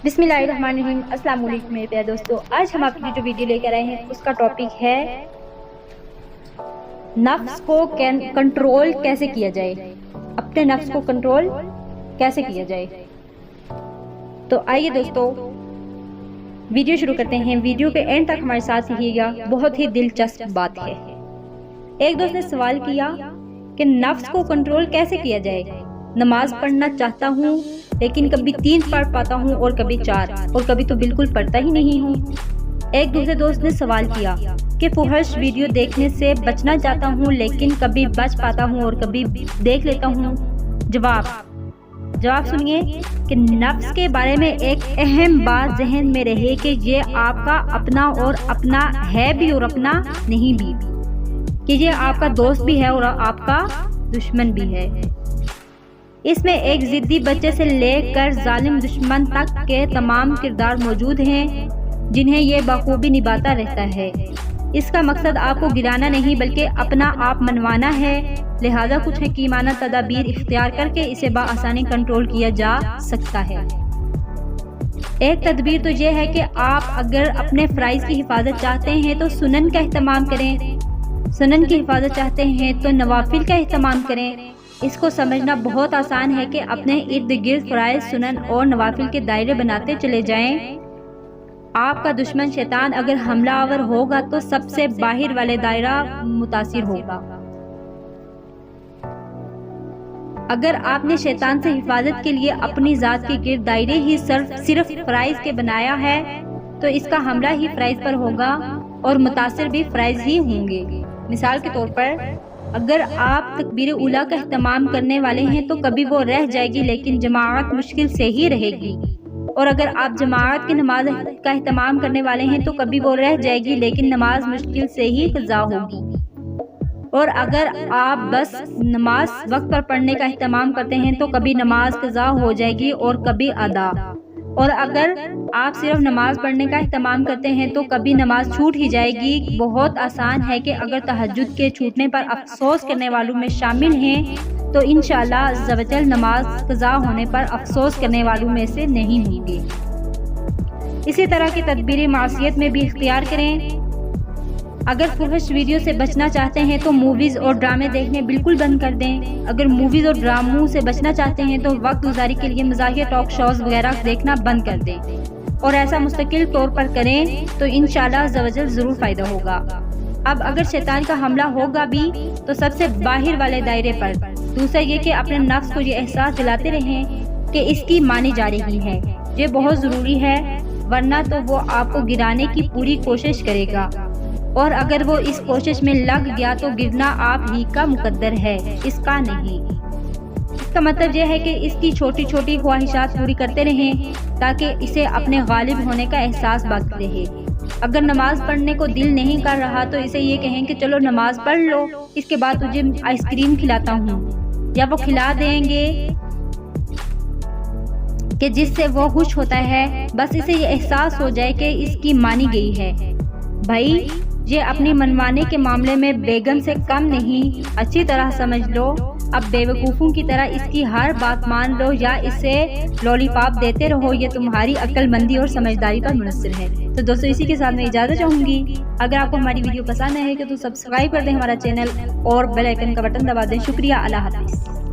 بسم اللہ الرحمن الرحیم۔ السلام علیکم میرے پیارے دوستو، آج ہم آپ کی جو ویڈیو لے کر آئے ہیں اس کا ٹاپک ہے نفس کو کنٹرول کیسے کیا جائے، اپنے نفس کو کنٹرول کیسے کیا جائے۔ تو آئیے دوستو ویڈیو شروع کرتے ہیں۔ ویڈیو کے اینڈ تک ہمارے ساتھ رہیے گا، بہت ہی دلچسپ بات ہے۔ ایک دوست نے سوال کیا کہ نفس کو کنٹرول کیسے کیا جائے، نماز پڑھنا چاہتا ہوں لیکن کبھی 3 پڑھ پاتا ہوں اور کبھی 4 اور کبھی تو بالکل پڑھتا ہی نہیں ہوں۔ ایک دوسرے دوست نے سوال کیا کہ فحش ویڈیو دیکھنے سے بچنا چاہتا ہوں لیکن کبھی بچ پاتا ہوں اور کبھی دیکھ لیتا ہوں۔ جواب سنیے کہ نفس کے بارے میں ایک اہم بات ذہن میں رہے کہ یہ آپ کا اپنا اور اپنا ہے بھی اور اپنا نہیں بھی، کہ یہ آپ کا دوست بھی ہے اور آپ کا دشمن بھی ہے۔ اس میں ایک ضدی بچے سے لے کر ظالم دشمن تک کے تمام کردار موجود ہیں جنہیں یہ بخوبی نبھاتا رہتا ہے۔ اس کا مقصد آپ کو گرانا نہیں بلکہ اپنا آپ منوانا ہے، لہذا کچھ حکیمانہ تدابیر اختیار کر کے اسے بآسانی کنٹرول کیا جا سکتا ہے۔ ایک تدبیر تو یہ ہے کہ آپ اگر اپنے فرائض کی حفاظت چاہتے ہیں تو سنن کا اہتمام کریں، سنن کی حفاظت چاہتے ہیں تو نوافل کا اہتمام کریں۔ اس کو سمجھنا بہت آسان ہے کہ اپنے ارد گرد فرائض، سنن اور نوافل کے دائرے بناتے چلے جائیں۔ آپ کا دشمن شیطان اگر حملہ آور ہوگا تو سب سے باہر والے دائرہ متاثر ہوگا۔ اگر آپ نے شیطان سے حفاظت کے لیے اپنی ذات کے گرد دائرے ہی صرف فرائض کے بنایا ہے تو اس کا حملہ ہی فرائض پر ہوگا اور متاثر بھی فرائض ہی ہوں گے۔ مثال کے طور پر اگر آپ تکبیر اولیٰ کا اہتمام کرنے والے ہیں تو کبھی وہ رہ جائے گی لیکن جماعت مشکل سے ہی رہے گی، اور اگر آپ جماعت کی نماز کا اہتمام کرنے والے ہیں تو کبھی وہ رہ جائے گی لیکن نماز مشکل سے ہی قضا ہوگی، اور اگر آپ بس نماز وقت پر پڑھنے کا اہتمام کرتے ہیں تو کبھی نماز قضا ہو جائے گی اور کبھی ادا، اور اگر آپ صرف نماز پڑھنے کا اہتمام کرتے ہیں تو کبھی نماز چھوٹ ہی جائے گی۔ بہت آسان ہے کہ اگر تہجد کے چھوٹنے پر افسوس کرنے والوں میں شامل ہیں تو انشاءاللہ عز و جل نماز قضا ہونے پر افسوس کرنے والوں میں سے نہیں ہوں گے۔ اسی طرح کی تدبیر معصیت میں بھی اختیار کریں۔ اگر فحش ویڈیو سے بچنا چاہتے ہیں تو موویز اور ڈرامے دیکھنے بالکل بند کر دیں۔ اگر موویز اور ڈراموں سے بچنا چاہتے ہیں تو وقت گزاری کے لیے مزاحیہ ٹاک شوز وغیرہ دیکھنا بند کر دیں، اور ایسا مستقل طور پر کریں تو انشاءاللہ عز و جل ضرور فائدہ ہوگا۔ اب اگر شیطان کا حملہ ہوگا بھی تو سب سے باہر والے دائرے پر۔ دوسرا یہ کہ اپنے نفس کو یہ احساس دلاتے رہیں کہ اس کی مانی جا رہی ہے، یہ بہت ضروری ہے، ورنہ تو وہ آپ کو گرانے کی پوری کوشش کرے گا، اور اگر وہ اس کوشش میں لگ گیا تو گرنا آپ ہی کا مقدر ہے، اس کا نہیں۔ اس کا مطلب یہ ہے کہ اس کی چھوٹی چھوٹی خواہشات پوری کرتے رہیں تاکہ اسے اپنے غالب ہونے کا احساس باقی رہے۔ اگر نماز پڑھنے کو دل نہیں کر رہا تو اسے یہ کہیں کہ چلو نماز پڑھ لو، اس کے بعد تجھے آئس کریم کھلاتا ہوں، یا وہ کھلا دیں گے کہ جس سے وہ خوش ہوتا ہے، بس اسے یہ احساس ہو جائے کہ اس کی مانی گئی ہے۔ بھائی یہ اپنی منوانے کے معاملے میں بیگم سے کم نہیں، اچھی طرح سمجھ لو۔ اب بے وقوفوں کی طرح اس کی ہر بات مان لو یا اسے لولی پاپ دیتے رہو، یہ تمہاری عقل مندی اور سمجھداری پر منحصر ہے۔ تو دوستو اسی کے ساتھ میں اجازت چاہوں گی۔ اگر آپ کو ہماری ویڈیو پسند آئے تو سبسکرائب کر دیں ہمارا چینل اور بیل آئیکن کا بٹن دبا دیں۔ شکریہ، اللہ حافظ۔